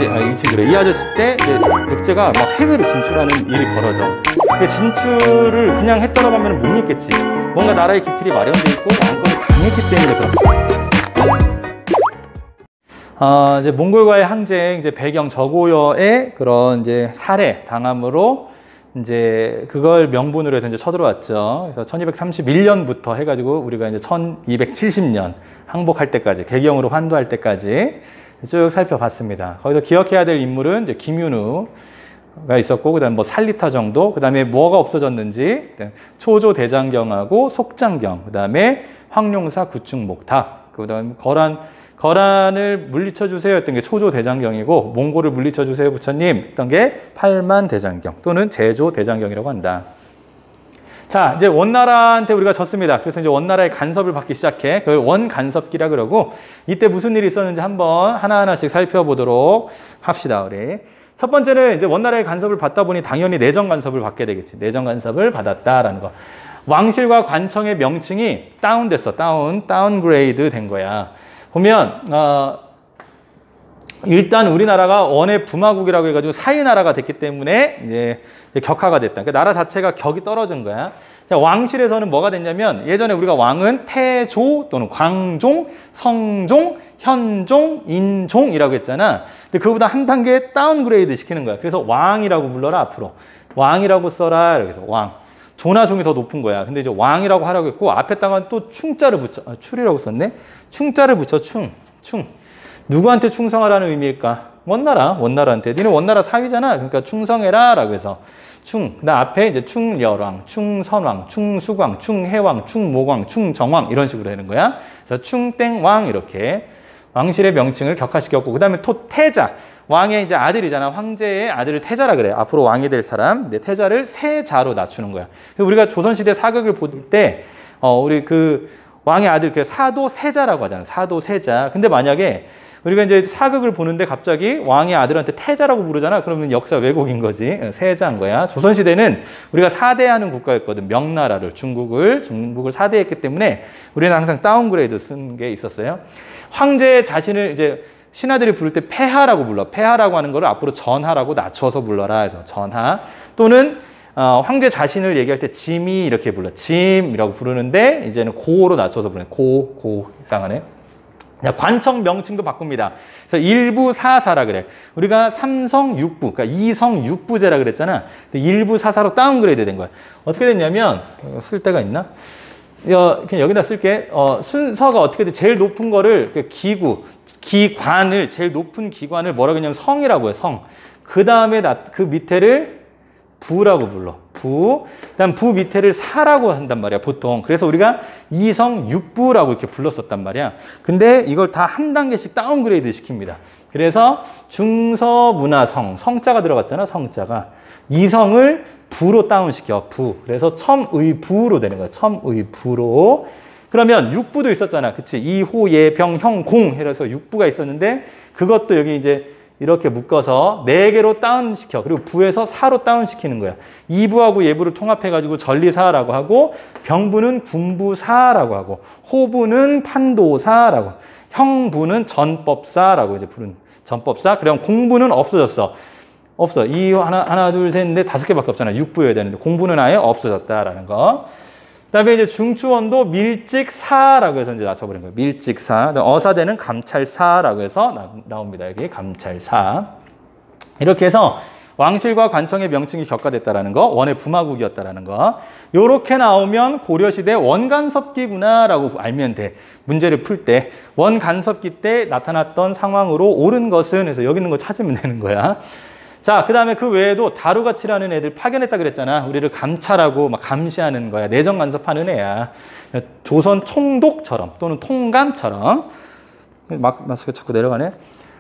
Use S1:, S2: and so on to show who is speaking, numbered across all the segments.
S1: 이 친구래. 이 아저씨 때 이제 백제가 막 해외로 진출하는 일이 벌어져. 근데 진출을 그냥 했다고 하면 못 믿겠지. 뭔가 나라의 기틀이 마련돼 있고 왕권이 강했기 때문에 그렇다. 이제 몽골과의 항쟁 이제 배경 저고여의 그런 이제 살해 당함으로 이제 그걸 명분으로 해서 이제 쳐들어왔죠. 그래서 1231년부터 해가지고 우리가 이제 1270년 항복할 때까지 개경으로 환도할 때까지 쭉 살펴봤습니다. 거기서 기억해야 될 인물은 이제 김윤우가 있었고, 그다음 뭐 살리타 정도, 그다음에 뭐가 없어졌는지 초조 대장경하고 속장경, 그다음에 황룡사 구충목탑, 그다음 거란을 물리쳐 주세요 했던 게 초조 대장경이고, 몽골을 물리쳐 주세요 부처님 했던 게 팔만 대장경 또는 제조 대장경이라고 한다. 자, 이제 원나라한테 우리가 졌습니다. 그래서 이제 원나라의 간섭을 받기 시작해. 그걸 원간섭기라 그러고, 이때 무슨 일이 있었는지 한번 하나하나씩 살펴보도록 합시다, 우리. 첫 번째는 이제 원나라의 간섭을 받다 보니 당연히 내정 간섭을 받게 되겠지. 내정 간섭을 받았다라는 거. 왕실과 관청의 명칭이 다운됐어. 다운그레이드 된 거야. 보면 일단 우리나라가 원의 부마국이라고 해가지고 사이나라가 됐기 때문에 이제 격하가 됐다. 그러니까 나라 자체가 격이 떨어진 거야. 자, 왕실에서는 뭐가 됐냐면 예전에 우리가 왕은 태조 또는 광종, 성종, 현종, 인종이라고 했잖아. 근데 그거보다 한 단계 다운그레이드 시키는 거야. 그래서 왕이라고 불러라 앞으로. 왕이라고 써라. 이렇게 해서 왕. 조나 종이 더 높은 거야. 근데 이제 왕이라고 하라고 했고 앞에다가 또 충자를 붙여. 출이라고 썼네. 충자를 붙여 충. 누구한테 충성하라는 의미일까? 원나라한테. 니네 원나라 사위잖아. 그러니까 충성해라 라고 해서 충. 그다음 앞에 이제 충렬왕, 충선왕, 충수광, 충해왕, 충모광, 충정왕 이런 식으로 되는 거야. 그래서 충땡왕 이렇게 왕실의 명칭을 격화시켰고, 그다음에 태자. 왕의 이제 아들이잖아. 황제의 아들을 태자라 그래. 앞으로 왕이 될 사람. 근데 태자를 세자로 낮추는 거야. 그래서 우리가 조선시대 사극을 볼 때 우리 그 왕의 아들 그 사도세자라고 하잖아. 사도세자. 근데 만약에 우리가 이제 사극을 보는데 갑자기 왕의 아들한테 태자라고 부르잖아. 그러면 역사 왜곡인 거지. 세자인 거야. 조선시대는 우리가 사대하는 국가였거든. 명나라를, 중국을 사대했기 때문에 우리는 항상 다운그레이드 쓴 게 있었어요. 황제 자신을 이제 신하들이 부를 때 폐하라고 불러. 폐하라고 하는 거를 앞으로 전하라고 낮춰서 불러라 해서 전하. 또는 황제 자신을 얘기할 때 짐이 이렇게 불러. 짐이라고 부르는데 이제는 고로 낮춰서 부르네. 고 이상하네. 관청 명칭도 바꿉니다. 그래서 일부사사라 그래. 우리가 삼성육부, 그러니까 이성육부제라 그랬잖아. 근데 일부사사로 다운그레이드 된 거야. 어떻게 됐냐면 쓸 데가 있나? 그냥 여기다 쓸게. 순서가 어떻게 돼? 제일 높은 거를 기관을 제일 높은 기관을 뭐라고 하냐면 성이라고 해. 성. 그 다음에 그 밑에를 부라고 불러. 그다음 부 밑에를 사라고 한단 말이야, 보통. 그래서 우리가 이성육부라고 이렇게 불렀었단 말이야. 근데 이걸 다 한 단계씩 다운그레이드 시킵니다. 그래서 중서문화성, 성자가 들어갔잖아, 성자가. 이성을 부로 다운시켜, 부. 그래서 첨의부로 되는 거야, 첨의부로. 그러면 육부도 있었잖아, 그치? 이호, 예, 병, 형, 공 해서 육부가 있었는데 그것도 여기 이제 이렇게 묶어서 4개로 다운시켜. 그리고 부에서 사로 다운시키는 거야. 이부하고 예부를 통합해가지고 전리사라고 하고, 병부는 군부사라고 하고, 호부는 판도사라고, 형부는 전법사라고 이제 부른 전법사. 그럼 공부는 없어졌어. 없어. 이 하나, 둘, 셋, 넷, 5개밖에 없잖아. 육부여야 되는데 공부는 아예 없어졌다라는 거. 그다음에 이제 중추원도 밀직사라고 해서 이제 낮춰버린 거예요. 밀직사. 어사대는 감찰사라고 해서 나옵니다. 여기 감찰사. 이렇게 해서 왕실과 관청의 명칭이 격화됐다라는 거, 원의 부마국이었다라는 거. 요렇게 나오면 고려시대 원간섭기구나라고 알면 돼. 문제를 풀 때. 원간섭기 때 나타났던 상황으로 옳은 것은 해서 여기 있는 거 찾으면 되는 거야. 자, 그 다음에 그 외에도 다루가치라는 애들 파견했다 그랬잖아. 우리를 감찰하고 막 감시하는 거야. 내정 간섭하는 애야. 조선 총독처럼 또는 통감처럼. 마스크 자꾸 내려가네.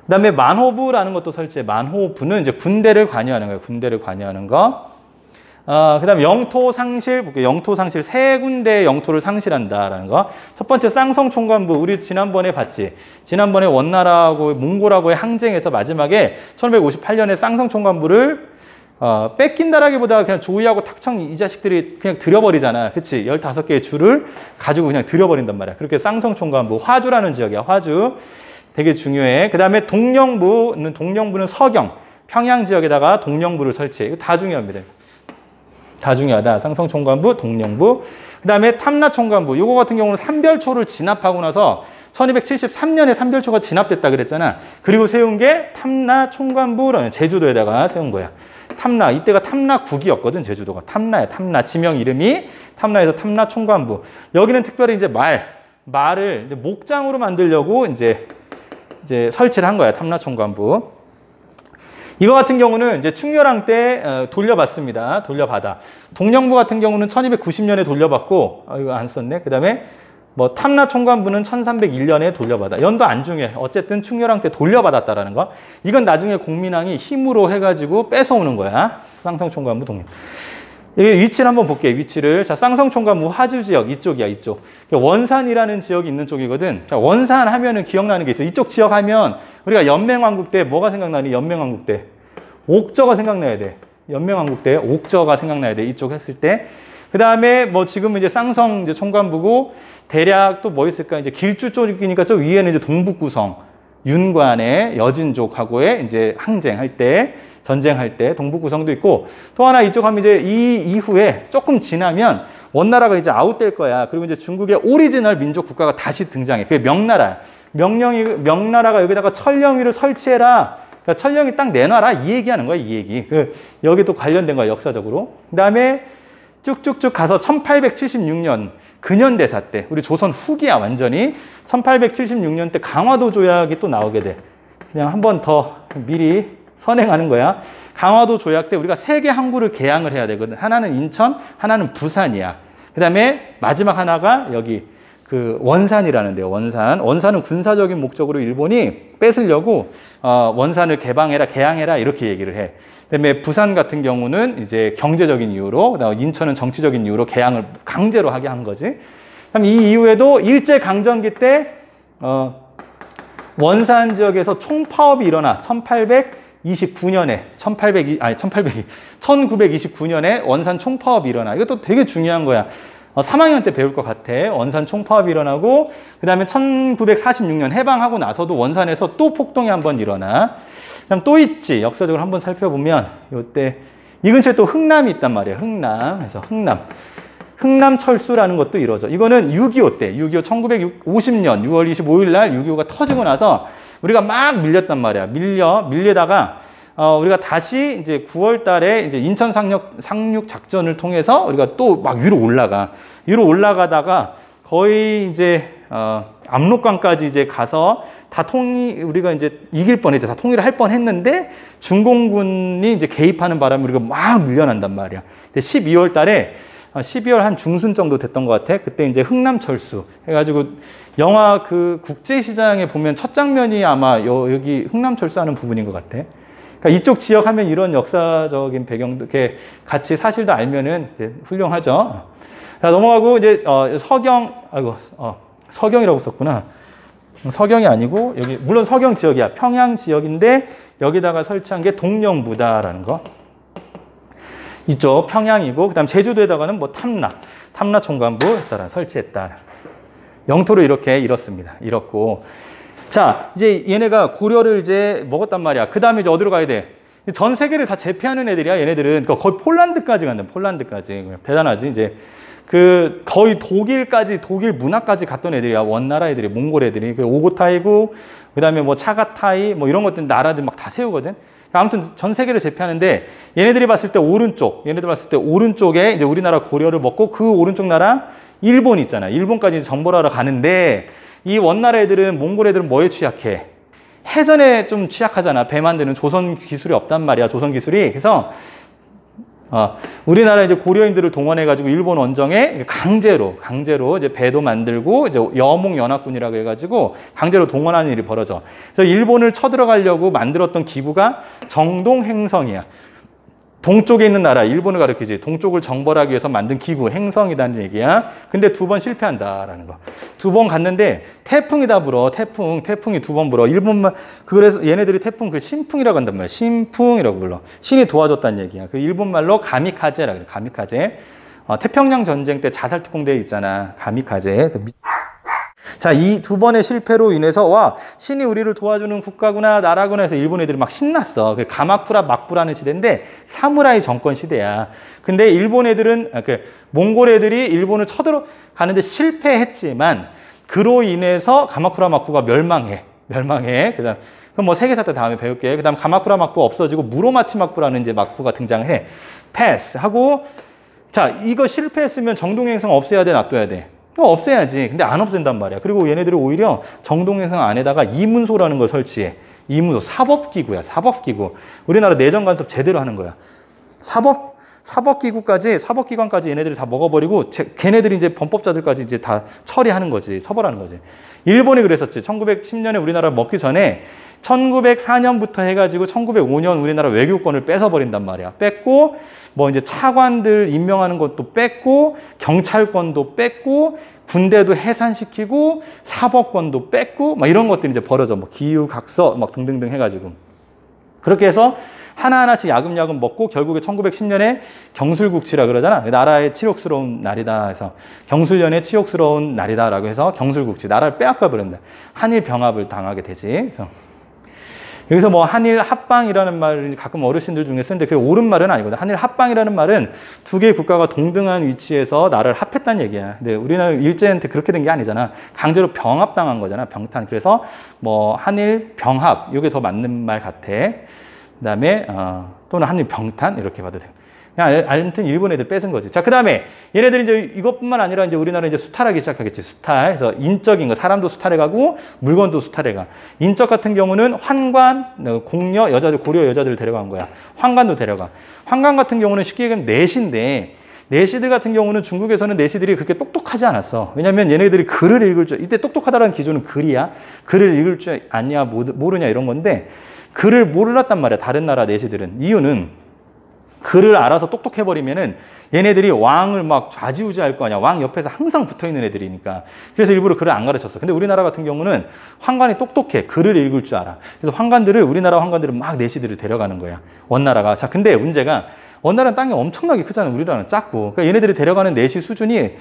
S1: 그 다음에 만호부라는 것도 설치해. 만호부는 이제 군대를 관여하는 거예요. 군대를 관여하는 거. 그 다음에 영토상실, 볼게요. 영토상실, 3군데의 영토를 상실한다라는 거. 첫 번째 쌍성총관부, 우리 지난번에 봤지. 지난번에 원나라하고 몽골하고의 항쟁에서 마지막에 1558년에 쌍성총관부를 뺏긴다라기보다 그냥 조이하고 탁청 이 자식들이 그냥 들여버리잖아. 그치? 15개의 주를 가지고 그냥 들여버린단 말이야. 그렇게 쌍성총관부, 화주라는 지역이야. 화주. 되게 중요해. 그 다음에 동령부는 서경, 평양 지역에다가 동령부를 설치해. 이거 다 중요합니다. 다 중요하다. 쌍성총관부, 동령부. 그 다음에 탐라총관부. 이거 같은 경우는 삼별초를 진압하고 나서 1273년에 삼별초가 진압됐다 그랬잖아. 그리고 세운 게 탐라총관부라는 제주도에다가 세운 거야. 탐라, 이때가 탐라국이었거든, 제주도가. 탐라야, 탐라. 지명 이름이 탐라에서 탐라총관부. 여기는 특별히 이제 말을 이제 목장으로 만들려고 이제 설치를 한 거야, 탐라총관부. 이거 같은 경우는 이제 충렬왕 때 돌려받습니다. 돌려받아. 동령부 같은 경우는 1290년에 돌려받고, 이거 안 썼네. 그 다음에 뭐 탐라총관부는 1301년에 돌려받아. 연도 안 중요해. 어쨌든 충렬왕 때 돌려받았다라는 거. 이건 나중에 공민왕이 힘으로 해가지고 뺏어오는 거야. 쌍성총관부 동령. 여기 위치를 한번 볼게요. 위치를. 자, 쌍성총관부 화주 지역 이쪽이야, 이쪽. 원산이라는 지역이 있는 쪽이거든. 자, 원산 하면은 기억나는 게 있어. 이쪽 지역 하면 우리가 연맹왕국 때 뭐가 생각나니? 연맹왕국 때 옥저가 생각나야 돼. 연맹왕국 때 옥저가 생각나야 돼. 이쪽 했을 때. 그 다음에 뭐 지금은 이제 쌍성 이제 총관부고 대략 또 뭐 있을까? 이제 길주 쪽이니까 저 위에는 이제 동북구성, 윤관의 여진족하고의 이제 항쟁할 때, 전쟁할 때 동북구성도 있고 또 하나 이쪽 하면 이제 이 이후에 조금 지나면 원나라가 이제 아웃될 거야. 그리고 이제 중국의 오리지널 민족 국가가 다시 등장해. 그게 명나라야. 명나라가 여기다가 천령위를 설치해라. 그러니까 천령위 딱 내놔라. 이 얘기하는 거야, 이 얘기. 여기 또 관련된 거야, 역사적으로. 그 다음에 쭉쭉쭉 가서 1876년 근현대사 때, 우리 조선 후기야, 완전히. 1876년 때 강화도 조약이 또 나오게 돼. 그냥 한 번 더 미리 선행하는 거야. 강화도 조약 때 우리가 3개 항구를 개항을 해야 되거든. 하나는 인천, 하나는 부산이야. 그 다음에 마지막 하나가 여기 그 원산이라는 데요. 원산은 군사적인 목적으로 일본이 뺏으려고 원산을 개항해라 이렇게 얘기를 해. 그다음에 부산 같은 경우는 이제 경제적인 이유로, 그다음에 인천은 정치적인 이유로 개항을 강제로 하게 한 거지. 그럼 이 이후에도 일제 강점기 때 원산 지역에서 총파업이 일어나 1929년에 원산 총파업이 일어나. 이것도 되게 중요한 거야. 3학년 때 배울 것 같아. 원산 총파업이 일어나고 그 다음에 1946년 해방하고 나서도 원산에서 또 폭동이 한번 일어나. 그다음 또 있지. 역사적으로 한번 살펴보면 이때 이 근처에 또 흥남이 있단 말이야. 흥남. 그래서 흥남 철수라는 것도 이루어져. 이거는 6.25 때, 1950년 6월 25일 날 6.25가 터지고 나서 우리가 막 밀렸단 말이야. 밀려다가 우리가 다시 이제 9월 달에 이제 인천 상륙 작전을 통해서 우리가 또 막 위로 올라가다가 거의 이제 압록강까지 이제 가서 우리가 이제 이길 뻔했죠. 다 통일을 할 뻔했는데 중공군이 이제 개입하는 바람에 우리가 막 밀려난단 말이야. 근데 12월 달에 12월 한 중순 정도 됐던 것 같아. 그때 이제 흥남철수 해가지고 영화 그 국제시장에 보면 첫 장면이 아마 여기 흥남철수하는 부분인 것 같아. 그러니까 이쪽 지역 하면 이런 역사적인 배경도 이렇게 같이 사실도 알면은 이제 훌륭하죠. 자, 넘어가고 이제 서경이라고 썼구나. 서경이 아니고 여기 물론 서경 지역이야. 평양 지역인데 여기다가 설치한 게 동령부다라는 거. 이쪽 평양이고 그다음 제주도에다가는 뭐 탐라 총관부 따라 설치했다. 영토를 이렇게 잃었습니다. 잃었고. 자, 이제 얘네가 고려를 이제 먹었단 말이야. 그 다음에 이제 어디로 가야 돼? 전 세계를 다 제패하는 애들이야, 얘네들은. 그러니까 거의 폴란드까지 간다, 폴란드까지. 대단하지, 이제. 거의 독일 문화까지 갔던 애들이야, 원나라 애들이, 몽골 애들이. 오고타이고, 그 다음에 뭐 차가타이, 뭐 이런 것들 나라들 막 다 세우거든. 아무튼 전 세계를 제패하는데, 얘네들이 봤을 때 오른쪽에 이제 우리나라 고려를 먹고 그 오른쪽 나라, 일본 있잖아. 일본까지 정벌하러 가는데, 이 원나라 애들은, 몽골 애들은 뭐에 취약해? 해전에 좀 취약하잖아. 배 만드는 조선 기술이 없단 말이야. 조선 기술이. 그래서 우리나라 이제 고려인들을 동원해가지고 일본 원정에 강제로 이제 배도 만들고 이제 여몽연합군이라고 해가지고 강제로 동원하는 일이 벌어져. 그래서 일본을 쳐들어가려고 만들었던 기구가 정동행성이야. 동쪽에 있는 나라, 일본을 가리키지. 동쪽을 정벌하기 위해서 만든 기구, 행성이라는 얘기야. 근데 2번 실패한다라는 거. 2번 갔는데 태풍이다 불어. 태풍이 2번 불어. 일본만, 그래서 얘네들이 태풍 그 신풍이라고 한단 말이야. 신풍이라고 불러. 신이 도와줬다는 얘기야. 그 일본말로 가미카제라 그래. 가미카제. 태평양 전쟁 때 자살 특공대 있잖아. 가미카제. 자, 이 두 번의 실패로 인해서 와 신이 우리를 도와주는 국가구나 나라구나 해서 일본 애들이 막 신났어. 그 가마쿠라 막부라는 시대인데 사무라이 정권 시대야. 근데 일본 애들은 몽골 애들이 일본을 쳐들어가는데 실패했지만 그로 인해서 가마쿠라 막부가 멸망해. 그다음 그럼 뭐 세계사태 다음에 배울게. 그다음 가마쿠라 막부 없어지고 무로마치 막부라는 이제 막부가 등장해. 패스 하고 자 이거 실패했으면 정동행성 없애야 돼 놔둬야 돼. 없애야지. 근데 안 없앤단 말이야. 그리고 얘네들은 오히려 정동행성 안에다가 이문소라는 걸 설치해. 이문소 사법기구야. 사법기구. 우리나라 내정 간섭 제대로 하는 거야. 사법기관까지 얘네들이 다 먹어버리고 걔네들이 이제 범법자들까지 이제 다 처리하는 거지. 처벌하는 거지. 일본이 그랬었지. 1910년에 우리나라 먹기 전에 1904년부터 해가지고 1905년 우리나라 외교권을 뺏어버린단 말이야. 뺏고 뭐 이제 차관들 임명하는 것도 뺏고 경찰권도 뺏고 군대도 해산시키고 사법권도 뺏고 막 이런 것들이 이제 벌어져. 뭐 기유각서 막 등등등 해가지고 그렇게 해서 하나하나씩 야금야금 먹고 결국에 1910년에 경술국치라 그러잖아. 나라의 치욕스러운 날이다 해서 경술련의 치욕스러운 날이다라고 해서 경술국치 나라를 빼앗겨 버린다. 한일 병합을 당하게 되지. 그래서 여기서 뭐 한일 합방이라는 말을 가끔 어르신들 중에 쓰는데 그게 옳은 말은 아니거든. 한일 합방이라는 말은 두 개의 국가가 동등한 위치에서 나라를 합했다는 얘기야. 근데 우리는 일제한테 그렇게 된 게 아니잖아. 강제로 병합당한 거잖아. 병탄. 그래서 뭐 한일 병합 이게 더 맞는 말 같아. 그다음에 또는 한일 병탄 이렇게 봐도 돼. 그냥 아무튼 일본 애들 뺏은 거지. 자, 그다음에 얘네들이 이제 이것뿐만 아니라 이제 우리나라 이제 수탈하기 시작하겠지. 수탈. 그래서 인적인 거 사람도 수탈해 가고 물건도 수탈해 가. 인적 같은 경우는 환관, 공여 여자들 고려 여자들을 데려간 거야. 환관도 데려가. 환관 같은 경우는 쉽게 얘기하면 내시인데 내시들 같은 경우는 중국에서는 내시들이 그렇게 똑똑하지 않았어. 왜냐면 얘네들이 글을 읽을 줄 이때 똑똑하다라는 기준은 글이야. 글을 읽을 줄 아냐 모르냐 이런 건데 글을 몰랐단 말이야. 다른 나라 내시들은. 이유는 글을 알아서 똑똑해버리면은 얘네들이 왕을 막 좌지우지할 거 아니야. 왕 옆에서 항상 붙어있는 애들이니까. 그래서 일부러 글을 안 가르쳤어. 근데 우리나라 같은 경우는 환관이 똑똑해. 글을 읽을 줄 알아. 그래서 우리나라 환관들을 막 내시들을 데려가는 거야. 원나라가. 자, 근데 문제가 원나라는 땅이 엄청나게 크잖아. 우리나라는 작고. 그러니까 얘네들이 데려가는 내시 수준이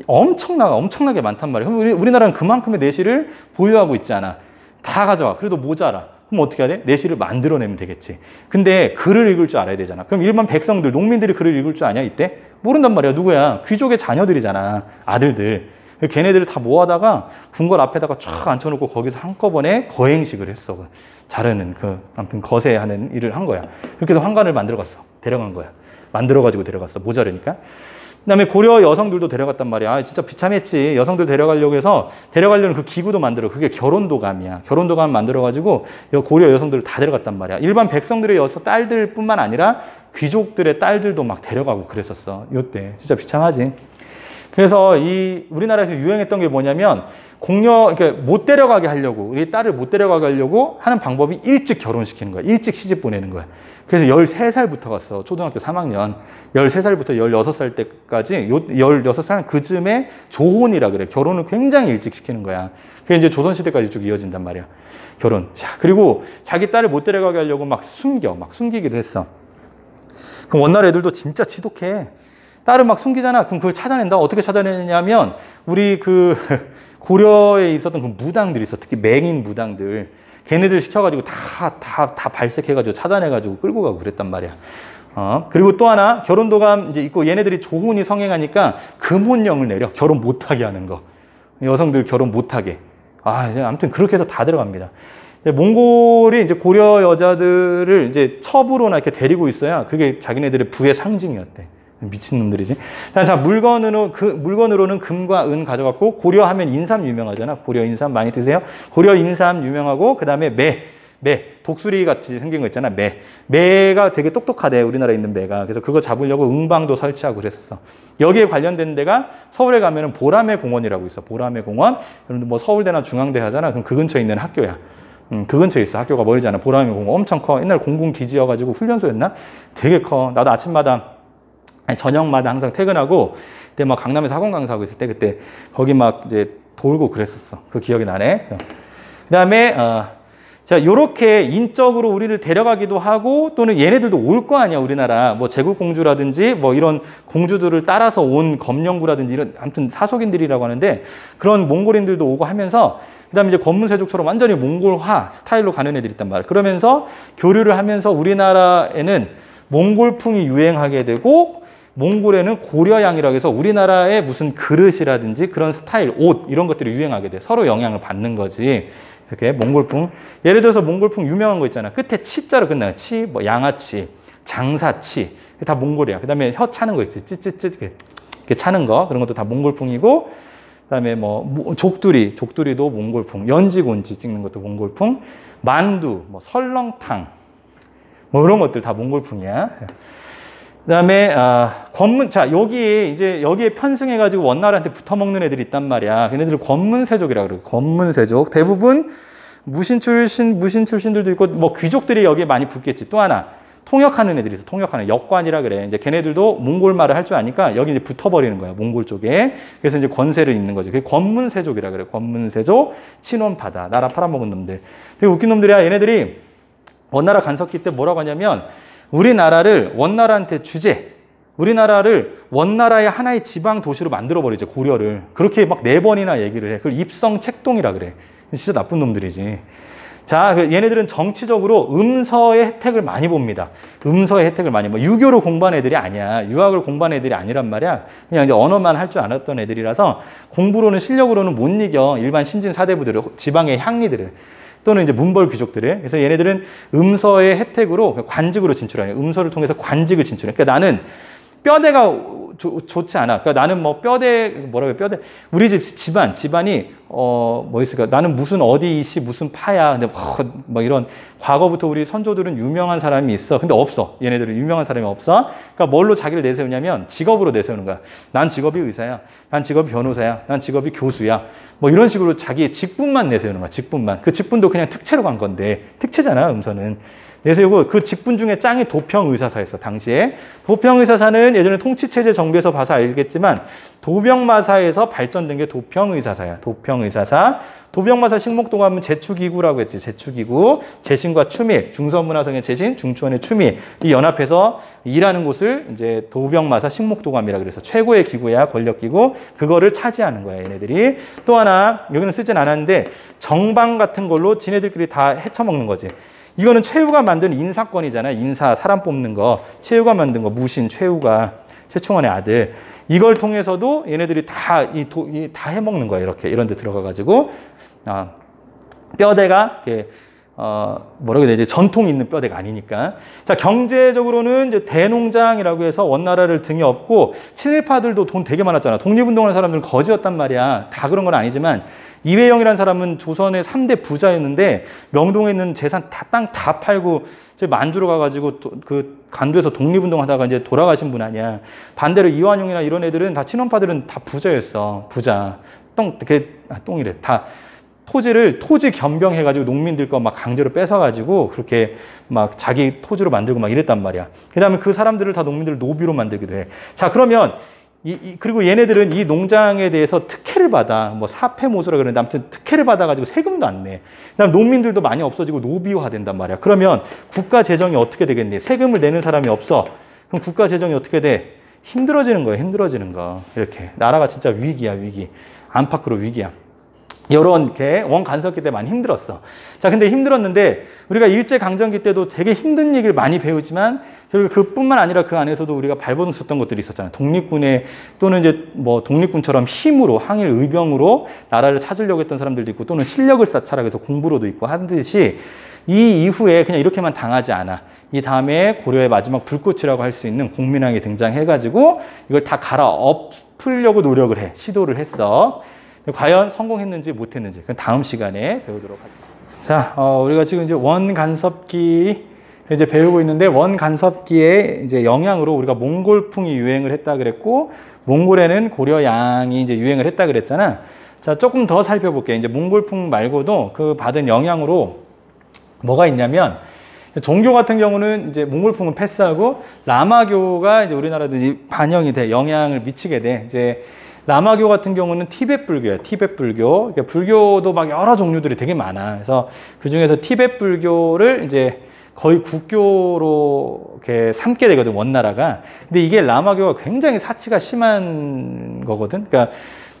S1: 엄청나게 많단 말이야. 그럼 우리나라는 그만큼의 내시를 보유하고 있지 않아. 다 가져와. 그래도 모자라. 그럼 어떻게 해야 돼? 내시를 만들어내면 되겠지. 근데 글을 읽을 줄 알아야 되잖아. 그럼 일반 백성들, 농민들이 글을 읽을 줄 아냐 이때? 모른단 말이야. 누구야? 귀족의 자녀들이잖아. 아들들. 걔네들을 다 모아다가 궁궐 앞에다가 쫙 앉혀놓고 거기서 한꺼번에 거행식을 했어. 자르는 아무튼 거세하는 일을 한 거야. 그렇게 해서 환관을 만들어갔어. 데려간 거야. 만들어가지고 데려갔어. 모자르니까. 그다음에 고려 여성들도 데려갔단 말이야. 진짜 비참했지. 여성들 데려가려고 해서 데려가려는 그 기구도 만들어. 그게 결혼도감이야. 결혼도감 만들어가지고 고려 여성들을 다 데려갔단 말이야. 일반 백성들의 딸들뿐만 아니라 귀족들의 딸들도 막 데려가고 그랬었어. 이때 진짜 비참하지. 그래서 우리나라에서 유행했던 게 뭐냐면 그러니까 못 데려가게 하려고 우리 딸을 못 데려가게 하려고 하는 방법이 일찍 결혼시키는 거야. 일찍 시집 보내는 거야. 그래서 13살부터 갔어. 초등학교 3학년. 13살부터 16살 때까지 16살 그쯤에 조혼이라 그래. 결혼을 굉장히 일찍 시키는 거야. 그게 이제 조선시대까지 쭉 이어진단 말이야. 결혼. 자, 그리고 자기 딸을 못 데려가게 하려고 막 숨기기도 했어. 그럼 원나라 애들도 진짜 지독해. 딸을 막 숨기잖아. 그럼 그걸 찾아낸다. 어떻게 찾아내냐면 우리 고려에 있었던 그 무당들이 있어. 특히 맹인 무당들. 걔네들 시켜가지고 다 발색해가지고 찾아내가지고 끌고 가고 그랬단 말이야. 그리고 또 하나 결혼도감 이제 있고 얘네들이 조혼이 성행하니까 금혼령을 내려. 결혼 못하게 하는 거. 여성들 결혼 못하게. 이제 아무튼 그렇게 해서 다 들어갑니다. 몽골이 이제 고려 여자들을 이제 첩으로나 이렇게 데리고 있어야 그게 자기네들의 부의 상징이었대. 미친놈들이지. 자, 물건으로는 금과 은 가져갔고, 고려하면 인삼 유명하잖아. 고려 인삼 많이 드세요? 고려 인삼 유명하고, 그 다음에 독수리 같이 생긴 거 있잖아. 매가 되게 똑똑하대. 우리나라에 있는 매가. 그래서 그거 잡으려고 응방도 설치하고 그랬었어. 여기에 관련된 데가 서울에 가면은 보라매 공원이라고 있어. 보라매 공원. 여러분들 뭐 서울대나 중앙대 하잖아. 그럼 그 근처에 있는 학교야. 그 근처에 있어. 학교가 멀지 않아. 보라매 공원 엄청 커. 옛날 공군기지여가지고 훈련소였나? 되게 커. 나도 저녁마다 항상 퇴근하고 그때 막 강남에서 학원 강사하고 있을 때 그때 거기 막 이제 돌고 그랬었어. 그 기억이 나네. 그다음에 자, 요렇게 인적으로 우리를 데려가기도 하고 또는 얘네들도 올 거 아니야, 우리나라. 뭐 제국공주라든지 뭐 이런 공주들을 따라서 온 검령구라든지 이런 아무튼 사속인들이라고 하는데 그런 몽골인들도 오고 하면서 그다음에 이제 권문세족처럼 완전히 몽골화 스타일로 가는 애들이 있단 말이야. 그러면서 교류를 하면서 우리나라에는 몽골풍이 유행하게 되고 몽골에는 고려양이라고 해서 우리나라의 무슨 그릇이라든지 그런 스타일, 옷 이런 것들이 유행하게 돼. 서로 영향을 받는 거지. 이렇게 몽골풍. 예를 들어서 몽골풍 유명한 거 있잖아. 끝에 치자로 끝나요. 치, 뭐 양아치, 장사치. 다 몽골이야. 그다음에 혀 차는 거 있지. 찌찌찌 이렇게 차는 거. 그런 것도 다 몽골풍이고. 그다음에 뭐 족두리도 몽골풍. 연지곤지 찍는 것도 몽골풍. 만두, 뭐 설렁탕. 뭐 이런 것들 다 몽골풍이야. 그다음에 자 여기에 편승해가지고 원나라한테 붙어먹는 애들이 있단 말이야. 걔네들을 권문세족이라고 그래요. 권문세족. 대부분 무신 출신들도 있고 뭐 귀족들이 여기에 많이 붙겠지. 또 하나 통역하는 애들이 있어. 통역하는 역관이라 그래. 이제 걔네들도 몽골 말을 할 줄 아니까 여기 이제 붙어버리는 거야. 몽골 쪽에. 그래서 이제 권세를 잇는 거지. 그게 권문세족이라 그래. 권문세족, 친원파다. 나라 팔아먹은 놈들. 되게 웃긴 놈들이야. 얘네들이 원나라 간섭기 때 뭐라고 하냐면 우리나라를 원나라한테 우리나라를 원나라의 하나의 지방 도시로 만들어버리죠. 고려를. 그렇게 막 4번이나 얘기를 해. 그걸 입성책동이라 그래. 진짜 나쁜 놈들이지. 자, 얘네들은 정치적으로 음서의 혜택을 많이 봅니다. 음서의 혜택을 많이 봐. 유교를 공부한 애들이 아니야. 유학을 공부한 애들이 아니란 말이야. 그냥 이제 언어만 할 줄 알았던 애들이라서 공부로는 실력으로는 못 이겨. 일반 신진 사대부들을, 지방의 향리들을. 또는 이제 문벌 귀족들을. 그래서 얘네들은 음서의 혜택으로 관직으로 진출하는 거예요. 음서를 통해서 관직을 진출해. 그러니까 나는 뼈대가 좋지 않아. 그러니까 나는 뭐 우리 집안이 뭐 있을까? 나는 무슨 어디 이씨 무슨 파야. 근데 뭐 이런 과거부터 우리 선조들은 유명한 사람이 있어. 근데 없어. 얘네들은 유명한 사람이 없어. 그러니까 뭘로 자기를 내세우냐면 직업으로 내세우는 거야. 난 직업이 의사야. 난 직업이 변호사야. 난 직업이 교수야. 뭐 이런 식으로 자기의 직분만 내세우는 거야. 직분만. 그 직분도 그냥 특채로 간 건데 특채잖아, 음서는. 내세우고 그 직분 중에 짱이 도평의사사였어, 당시에. 도평의사사는 예전에 통치체제 정비에서 봐서 알겠지만 도병마사에서 발전된 게 도평의사사야. 도평의사사. 도병마사 식목동 하면 제추기구라고 했지. 제추기구. 재신과 추밀. 중서문화성의 재신, 중추원의 추밀. 이 연합해서 일하는 곳을 이제 도병마사 식목도감이라 그래서 최고의 기구야. 권력기구. 그거를 차지하는 거야, 얘네들이. 또 하나, 여기는 쓰진 않았는데 정방 같은 걸로 지네들끼리 다 헤쳐먹는 거지. 이거는 최후가 만든 인사권이잖아. 인사, 사람 뽑는 거. 최후가 만든 거. 무신, 최후가. 최충원의 아들. 이걸 통해서도 얘네들이 다 해먹는 거야. 이렇게. 이런 데 들어가가지고. 뼈대가, 뭐라고 해야 되지? 전통이 있는 뼈대가 아니니까. 자, 경제적으로는 이제 대농장이라고 해서 원나라를 등에 업고 친일파들도 돈 되게 많았잖아. 독립운동하는 사람들은 거지였단 말이야. 다 그런 건 아니지만 이회영이라는 사람은 조선의 3대 부자였는데 명동에 있는 재산 땅 다 팔고 이제 만주로 가가지고 그 간도에서 독립운동 하다가 이제 돌아가신 분 아니야. 반대로 이완용이나 이런 애들은 다 친원파들은 다 부자였어. 부자. 똥이래. 다 토지 겸병해가지고 농민들 거 막 강제로 뺏어가지고 그렇게 막 자기 토지로 만들고 막 이랬단 말이야. 그 다음에 그 사람들을 다 농민들을 노비로 만들기도 해. 자, 그러면 그리고 얘네들은 이 농장에 대해서 특혜를 받아. 뭐 사패모수라 그러는데 아무튼 특혜를 받아가지고 세금도 안 내. 그다음 농민들도 많이 없어지고 노비화 된단 말이야. 그러면 국가 재정이 어떻게 되겠니? 세금을 내는 사람이 없어. 그럼 국가 재정이 어떻게 돼? 힘들어지는 거야. 힘들어지는 거. 이렇게. 나라가 진짜 위기야, 위기. 안팎으로 위기야. 이렇게 원간섭기 때 많이 힘들었어. 자, 근데 힘들었는데 우리가 일제강점기 때도 되게 힘든 얘기를 많이 배우지만 결국 그뿐만 아니라 그 안에서도 우리가 발버둥 쳤던 것들이 있었잖아요. 독립군에 또는 이제 뭐 독립군처럼 힘으로 항일 의병으로 나라를 찾으려고 했던 사람들도 있고 또는 실력을 쌓자라 해서 공부로도 있고 하듯이 이 이후에 그냥 이렇게만 당하지 않아. 이 다음에 고려의 마지막 불꽃이라고 할 수 있는 공민왕이 등장해가지고 이걸 다 갈아엎으려고 노력을 해. 시도를 했어. 과연 성공했는지 못했는지 그건 다음 시간에 배우도록 하겠습니다. 자, 우리가 지금 이제 원간섭기 이제 배우고 있는데 원간섭기의 이제 영향으로 우리가 몽골풍이 유행을 했다 그랬고 몽골에는 고려양이 이제 유행을 했다 그랬잖아. 자, 조금 더 살펴볼게요. 이제 몽골풍 말고도 그 받은 영향으로 뭐가 있냐면 종교 같은 경우는 이제 몽골풍은 패스하고 라마교가 이제 우리나라도 이제 반영이 돼 영향을 미치게 돼. 이제 라마교 같은 경우는 티벳 불교예요. 티벳 불교. 그러니까 불교도 막 여러 종류들이 되게 많아. 그래서 그 중에서 티벳 불교를 이제 거의 국교로 이렇게 삼게 되거든, 원나라가. 근데 이게 라마교가 굉장히 사치가 심한 거거든. 그러니까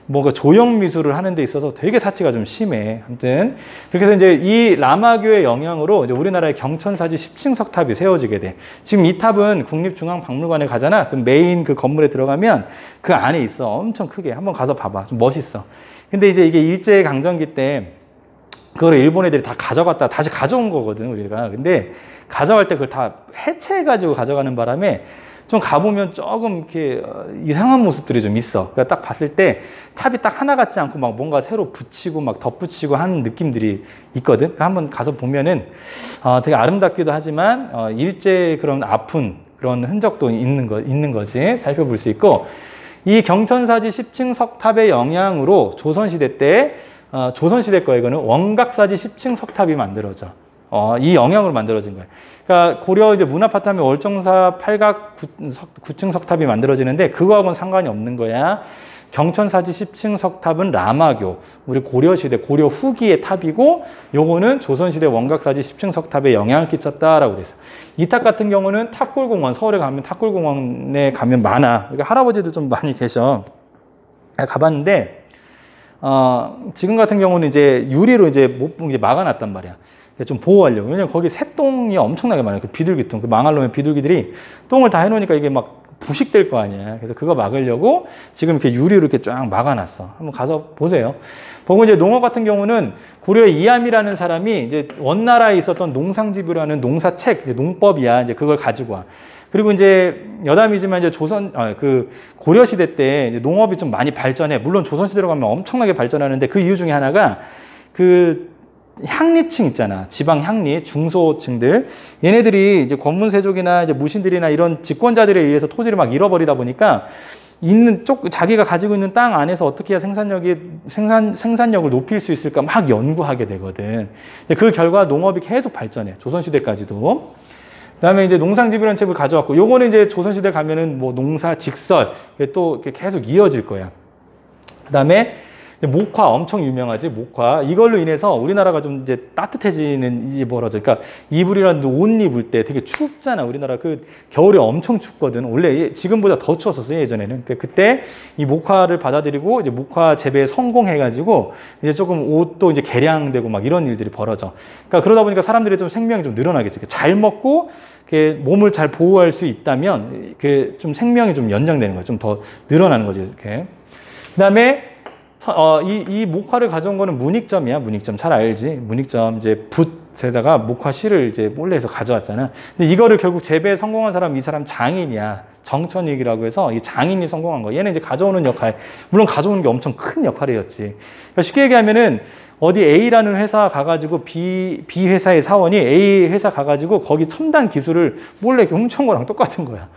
S1: 뭔가 조형 미술을 하는 데 있어서 되게 사치가 좀 심해. 아무튼 그렇게 해서 이제 이 라마교의 영향으로 이제 우리나라의 경천사지 10층 석탑이 세워지게 돼. 지금 이 탑은 국립중앙박물관에 가잖아. 그럼 메인 그 건물에 들어가면 그 안에 있어. 엄청 크게. 한번 가서 봐봐. 좀 멋있어. 근데 이제 이게 일제강점기 때 그거를 일본 애들이 다 가져갔다 다시 가져온 거거든, 우리가. 근데 가져갈 때 그걸 다 해체해가지고 가져가는 바람에 좀 가보면 조금 이렇게 이상한 모습들이 좀 있어. 그러니까 딱 봤을 때 탑이 딱 하나 같지 않고 막 뭔가 새로 붙이고 막 덧붙이고 하는 느낌들이 있거든. 그러니까 한번 가서 보면은 되게 아름답기도 하지만 일제의 그런 아픈 그런 흔적도 있는 거지 살펴볼 수 있고, 이 경천사지 10층 석탑의 영향으로 조선시대 때 조선시대 거에 이거는 원각사지 10층 석탑이 만들어져. 이 영향으로 만들어진 거예요. 그러니까 고려 이제 문화파트 하면 월정사 8각 9층 석탑이 만들어지는데 그거하고는 상관이 없는 거야. 경천사지 10층 석탑은 라마교, 우리 고려시대, 고려 후기의 탑이고, 요거는 조선시대 원각사지 10층 석탑에 영향을 끼쳤다라고 그랬어. 이 탑 같은 경우는 탑골공원, 서울에 가면 탑골공원에 가면 많아. 그러니까 할아버지도 좀 많이 계셔. 가봤는데, 지금 같은 경우는 이제 유리로 이제 못 보게 막아놨단 말이야. 좀 보호하려고. 왜냐면 거기 새똥이 엄청나게 많아요. 그 비둘기똥, 그 망할 놈의 비둘기들이 똥을 다 해놓으니까 이게 막 부식될 거 아니야. 그래서 그거 막으려고 지금 이렇게 유리로 이렇게 쫙 막아놨어. 한번 가서 보세요. 보고 이제 농업 같은 경우는 고려의 이암이라는 사람이 이제 원나라에 있었던 농상집이라는 농사책, 이제 농법이야. 이제 그걸 가지고 와. 그리고 이제 여담이지만 이제 그 고려 시대 때 이제 농업이 좀 많이 발전해. 물론 조선 시대로 가면 엄청나게 발전하는데 그 이유 중에 하나가 그 향리층 있잖아. 지방 향리, 중소층들. 얘네들이 이제 권문세족이나 이제 무신들이나 이런 집권자들에 의해서 토지를 막 잃어버리다 보니까 자기가 가지고 있는 땅 안에서 어떻게 해야 생산력을 높일 수 있을까 막 연구하게 되거든. 그 결과 농업이 계속 발전해. 조선시대까지도. 그 다음에 이제 농상집이라는 책을 가져왔고, 요거는 이제 조선시대 가면은 뭐 농사, 직설, 또 계속 이어질 거야. 그 다음에 목화 엄청 유명하지, 목화. 이걸로 인해서 우리나라가 좀 이제 따뜻해지는 일이 벌어져. 그러니까 이불이라도 옷 입을 때 되게 춥잖아. 우리나라 그 겨울에 엄청 춥거든. 원래 지금보다 더 추웠었어요, 예전에는. 그때 이 목화를 받아들이고 이제 목화 재배에 성공해가지고 이제 조금 옷도 이제 개량되고 막 이런 일들이 벌어져. 그러니까 그러다 보니까 사람들이 좀 생명이 좀 늘어나겠지. 잘 먹고 몸을 잘 보호할 수 있다면 좀 생명이 좀 연장되는 거야. 좀 더 늘어나는 거지, 이렇게. 그 다음에 이 목화를 가져온 거는 문익점이야. 문익점 잘 알지? 문익점 이제 붓에다가 목화 실을 이제 몰래 해서 가져왔잖아. 근데 이거를 결국 재배에 성공한 사람, 이 사람 장인이야. 정천익이라고 해서 이 장인이 성공한 거. 얘는 이제 가져오는 역할. 물론 가져오는 게 엄청 큰 역할이었지. 그러니까 쉽게 얘기하면은 어디 A라는 회사 가가지고 B 회사의 사원이 A 회사 가가지고 거기 첨단 기술을 몰래 이렇게 훔쳐온 거랑 똑같은 거야.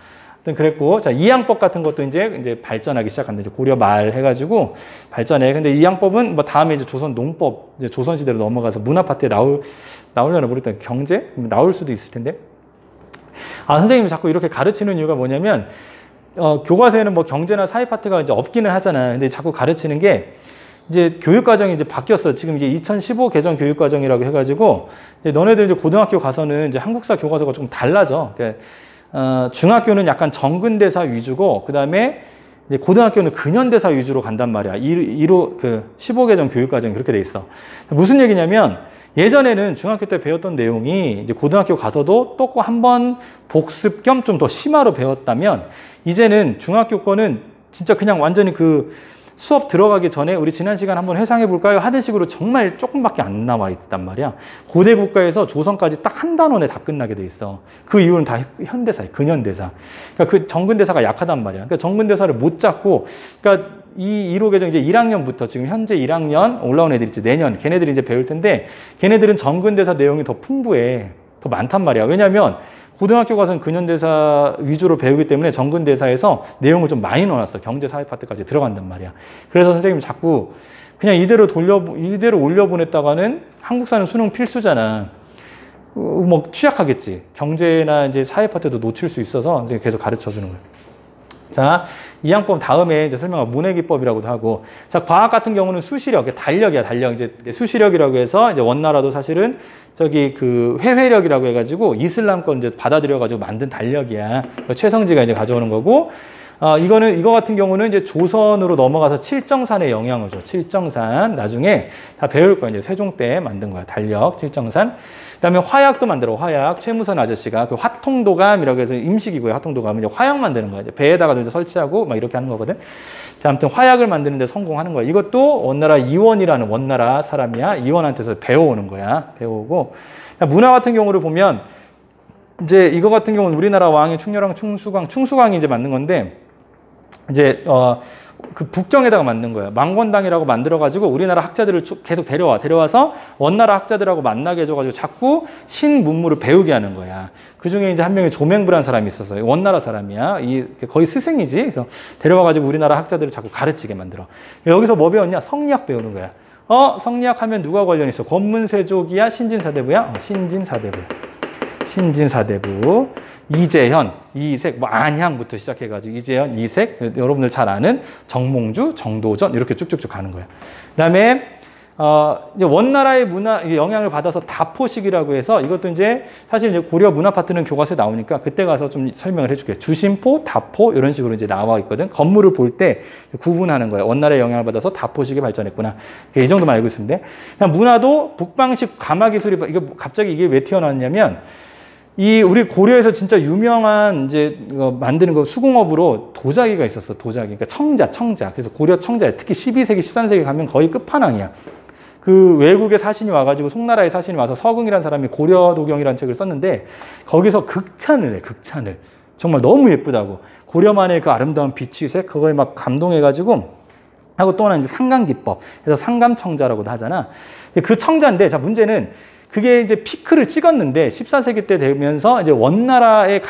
S1: 그랬고, 자, 이양법 같은 것도 이제 발전하기 시작한다. 이제 고려 말 해가지고 발전해. 근데 이양법은 뭐 다음에 이제 조선 농법, 이제 조선시대로 넘어가서 문화파트에 나오려나 모르겠다. 경제? 나올 수도 있을 텐데. 선생님이 자꾸 이렇게 가르치는 이유가 뭐냐면, 교과서에는 뭐 경제나 사회 파트가 이제 없기는 하잖아. 근데 자꾸 가르치는 게, 이제 교육과정이 이제 바뀌었어. 지금 이제 2015 개정 교육과정이라고 해가지고, 이제 너네들 이제 고등학교 가서는 이제 한국사 교과서가 좀 달라져. 그러니까 중학교는 약간 정근대사 위주고, 그 다음에 이제 고등학교는 근현대사 위주로 간단 말이야. 15개정 교육과정이 그렇게 돼 있어. 무슨 얘기냐면, 예전에는 중학교 때 배웠던 내용이 이제 고등학교 가서도 또 한 번 복습 겸 좀 더 심화로 배웠다면, 이제는 중학교 거는 진짜 그냥 완전히 수업 들어가기 전에 우리 지난 시간 한번 회상해 볼까요? 하는 식으로 정말 조금밖에 안 나와 있단 말이야. 고대 국가에서 조선까지 딱 한 단원에 다 끝나게 돼 있어. 그 이유는 다 현대사야, 근현대사. 그러니까 그 정근대사가 약하단 말이야. 그러니까 정근대사를 못 잡고, 그러니까 이 1호 개정 이제 1학년부터 지금 현재 1학년 올라온 애들이 이제 내년 걔네들이 이제 배울 텐데, 걔네들은 정근대사 내용이 더 풍부해. 더 많단 말이야. 왜냐면 고등학교 가서는 근현대사 위주로 배우기 때문에 정근대사에서 내용을 좀 많이 넣어놨어. 경제 사회 파트까지 들어간단 말이야. 그래서 선생님이 자꾸 그냥 이대로 올려보냈다가는 한국사는 수능 필수잖아. 뭐 취약하겠지. 경제나 이제 사회 파트도 놓칠 수 있어서 이제 계속 가르쳐 주는 거예요. 자, 이 양법 다음에 이제 설명할 모내기법이라고도 하고, 자, 과학 같은 경우는 수시력, 달력이야, 달력. 이제 수시력이라고 해서 이제 원나라도 사실은 저기 그 회회력이라고 해가지고 이슬람 건 이제 받아들여가지고 만든 달력이야. 최성지가 이제 가져오는 거고, 이거 같은 경우는 이제 조선으로 넘어가서 칠정산의 영향을 줘. 칠정산. 나중에 다 배울 거야. 이제 세종 때 만든 거야. 달력, 칠정산. 그 다음에 화약도 만들어. 화약. 최무선 아저씨가 그 화통도감이라고 해서 임식이고요. 화통도감은 이제 화약 만드는 거야. 이제 배에다가 이제 설치하고 막 이렇게 하는 거거든. 자, 아무튼 화약을 만드는데 성공하는 거야. 이것도 원나라 이원이라는 원나라 사람이야. 이원한테서 배워오는 거야. 배워오고. 문화 같은 경우를 보면 이제 이거 같은 경우는 우리나라 왕의 충렬왕 충수광이 이제 만든 건데, 이제 그 북경에다가 만든 거예요. 망권당이라고 만들어가지고 우리나라 학자들을 계속 데려와서 원나라 학자들하고 만나게 해줘가지고 자꾸 신문물을 배우게 하는 거야. 그 중에 이제 한 명이 조맹부라는 사람이 있었어요. 원나라 사람이야. 거의 스승이지. 그래서 데려와가지고 우리나라 학자들을 자꾸 가르치게 만들어. 여기서 뭐 배웠냐? 성리학 배우는 거야. 성리학 하면 누가 관련 있어? 권문세족이야? 신진사대부야? 신진사대부. 신진사대부. 이재현, 이색, 뭐 안향부터 시작해가지고 이재현, 이색, 여러분들 잘 아는 정몽주, 정도전 이렇게 쭉쭉쭉 가는 거예요. 그다음에 이제 원나라의 문화 영향을 받아서 다포식이라고 해서 이것도 이제 사실 이제 고려 문화 파트는 교과서에 나오니까 그때 가서 좀 설명을 해줄게요. 주심포, 다포 이런 식으로 이제 나와 있거든. 건물을 볼 때 구분하는 거예요. 원나라의 영향을 받아서 다포식이 발전했구나. 이 정도만 알고 있으면 돼. 그냥 문화도 북방식 가마 기술이 갑자기 이게 왜 튀어나왔냐면. 우리 고려에서 진짜 유명한 이제 만드는 거 수공업으로 도자기가 있었어. 도자기. 그러니까 청자. 그래서 고려 청자. 특히 12세기, 13세기 가면 거의 끝판왕이야. 그 외국의 사신이 와가지고 송나라의 사신이 와서 서궁이라는 사람이 고려도경이라는 책을 썼는데 거기서 극찬을 해. 극찬을. 정말 너무 예쁘다고. 고려만의 그 아름다운 빛의 그거에 막 감동해가지고 하고 또 하나 이제 상감기법. 그래서 상감청자라고도 하잖아. 그 청자인데 자 문제는 그게 이제 피크를 찍었는데 14세기 때 되면서 이제 원나라의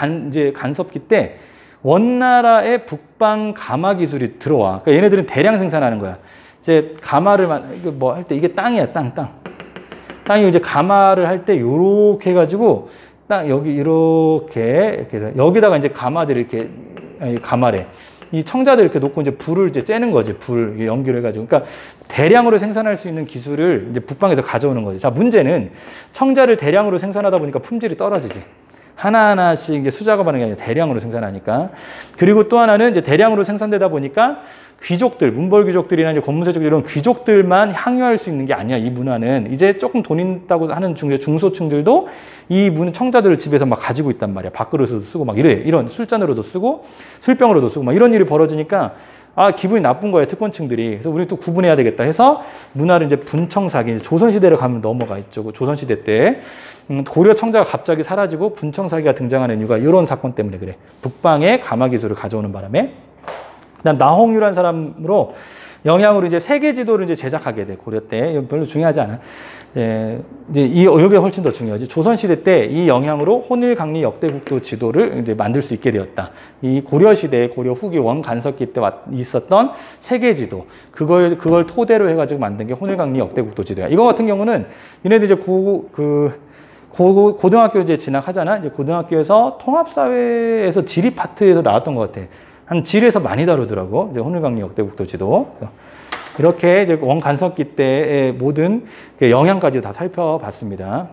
S1: 간섭기 때 원나라의 북방 가마 기술이 들어와. 그러니까 얘네들은 대량 생산하는 거야. 이제 가마를 이거 뭐 할 때 이게 땅이야, 땅. 땅이 이제 가마를 할 때 요렇게 해가지고 땅 여기 이렇게 여기다가 이제 가마들을 이렇게 가마래. 이 청자들 이렇게 놓고 이제 불을 이제 쬐는 거지. 불 연기를 해가지고. 그러니까 대량으로 생산할 수 있는 기술을 이제 북방에서 가져오는 거지. 자, 문제는 청자를 대량으로 생산하다 보니까 품질이 떨어지지. 하나하나씩 이제 수작업하는 게 아니라 대량으로 생산하니까. 그리고 또 하나는 이제 대량으로 생산되다 보니까 귀족들, 문벌 귀족들이나 이제 권무세족 이런 귀족들만 향유할 수 있는 게 아니야. 이 문화는 이제 조금 돈 있다고 하는 중소층들도 이 청자들을 집에서 막 가지고 있단 말이야. 밥그릇으로도 쓰고 막 이런 술잔으로도 쓰고 술병으로도 쓰고 막 이런 일이 벌어지니까 기분이 나쁜 거예요. 특권층들이. 그래서 우리 또 구분해야 되겠다 해서 문화를 이제 분청사기, 이제 조선시대로 가면 넘어가 있죠. 조선시대 때 고려 청자가 갑자기 사라지고 분청사기가 등장하는 이유가 이런 사건 때문에 그래. 북방의 가마 기술을 가져오는 바람에. 그다음 나홍유라는 사람으로 영향으로 이제 세계 지도를 이제 제작하게 돼. 고려 때 별로 중요하지 않아. 이제 이게 훨씬 더 중요하지. 조선 시대 때 이 영향으로 혼일강리 역대국도 지도를 이제 만들 수 있게 되었다. 이 고려 시대 고려 후기 원간섭기 때 있었던 세계 지도 그걸 토대로 해가지고 만든 게 혼일강리 역대국도 지도야. 이거 같은 경우는 얘네들 이제 고등학교 이제 진학하잖아. 이제 고등학교에서 통합사회에서 지리 파트에서 나왔던 것 같아. 한 지리에서 많이 다루더라고. 이제 혼일강리 역대국도 지도. 이렇게 이제 원간섭기 때의 모든 영향까지 다 살펴봤습니다.